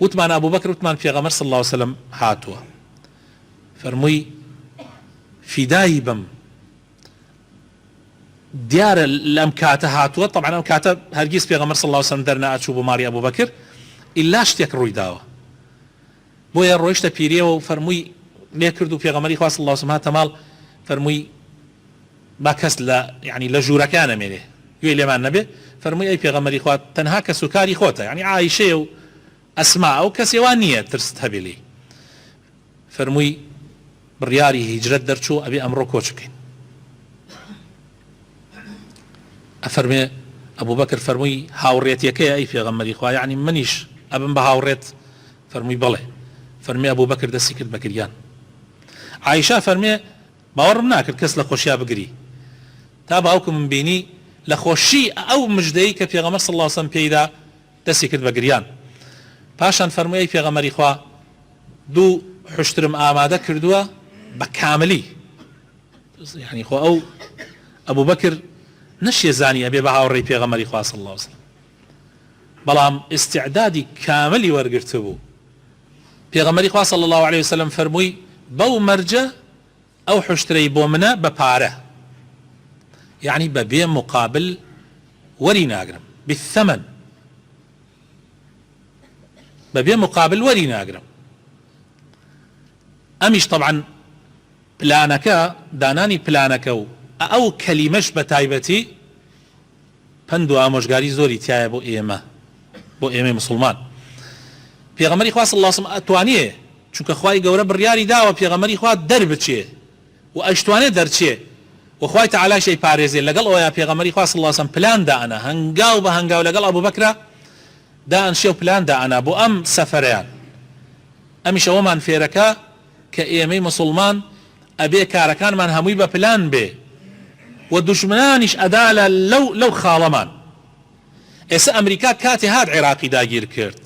وتمان أبو بكر وتمان في غمر صلى الله عليه وسلم هاتوا فرموي فداي بم ديار الأمكاتة هاتوا. طبعا أمكاتة هرجيز في غمر صلى الله عليه وسلم درنا أتشوف ماري أبو بكر إلا اشتيك روي داوا بويا رويشتا بيريا وفرموي ليه كردو في غمر إخوة صلى الله عليه وسلم هاتا مال فرموي باكس لا يعني لجورة كان منه يقول ما النبي فرموي أي في غمر إخوة تنها كسكاري خوتا يعني عايشة أسماء أو كسيوانية ترستها بلي فرموي برياري هجرت درشو أبي أمرو كوشكين أفرمي أبو بكر فرموي هاوريت يكي أي في غمر إخوة يعني منيش أبن بهاوريت فرموي بله فرمي أبو بكر دسي كرد بكريان عائشة فرمي باور مناكر كس لخوشيا بقري تابع أوكم من بيني لخوشي أو مجديك في غمر صلى الله عليه وسلم بيدا دسي كرد بقريان پاشان فرمووی پێغەمبەری خوا دوو حشترم ئامادە کردووە بە کاملی يعني خو ئەو ئەبوو بەکر نەشێزانی ئەبێ بە هاوڕێی پێغەمبەری خوا صلی الله عليه وسلم بەڵام استعدادی کاملی وەرگرتە بوو. پێغەمبەری خوا صلی الله عليه وسلم فەرمووی بەو مەرجە ئەو حشترەی بۆ منە بە پارە يعني ببيع مقابل وري ناقرم بالثمن ببيع مقابل وري ناقرم أمش طبعا بلانك داناني بلانك أو كلمش بتايبتي پند و ئامۆژگاری زۆری تایە بۆ ئێمە مسلمان. پێغەمبەری خوا صلی الله علیه و سلم ئەتوانێ چونکە خوای گەورە بڕیاری داوە پێغەمبەری خوا دەربچێ و ئەشتوانێ دەرچێ و خوای تەعالا شەی پارێزێ لەگەڵ ئەوەیە پێغەمبەری خوا صلی الله علیه و سلم پلان دائنا هەنگاو بە هەنگاو لەگەڵ ئەبوو بەکرە دائنشێ و پلان دائنا بۆ ئەم سەفەرەیان. ئەمیش ئەوەمان فێرەکە کە ئێمەی مسلمان ئەبێ کارەکانمان هەمووی بە پلان بێ و دوشمنانیش ئەدا لەو خاڵەمان. ئێستا ئەمریکا کاتێ هات عێراقی داگیر کرد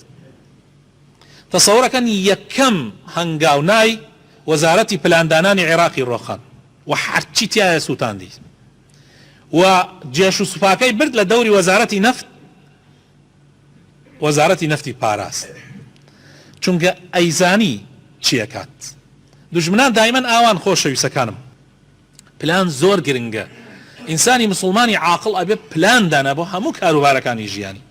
تەسەوڕەکەن یەکەم هەنگاونای وەزارەتی پلاندانانی عێراقی ڕۆخان و هەرچی تایە سووتاندی و جێش و سوپاکەی برد لە دەوری وەزارەتی نەفت وەزارەتی نەفتی پاراست چونکە ئەیزانی چیەکات. دوژمنان دایمەن ئاوان خۆشەویستەکانم پلان زۆر گرنگە. ئینسانی مسلمانی عاقڵ ئەبێ پلان دانا بۆ هەموو کاروبارەکانی ژیانی.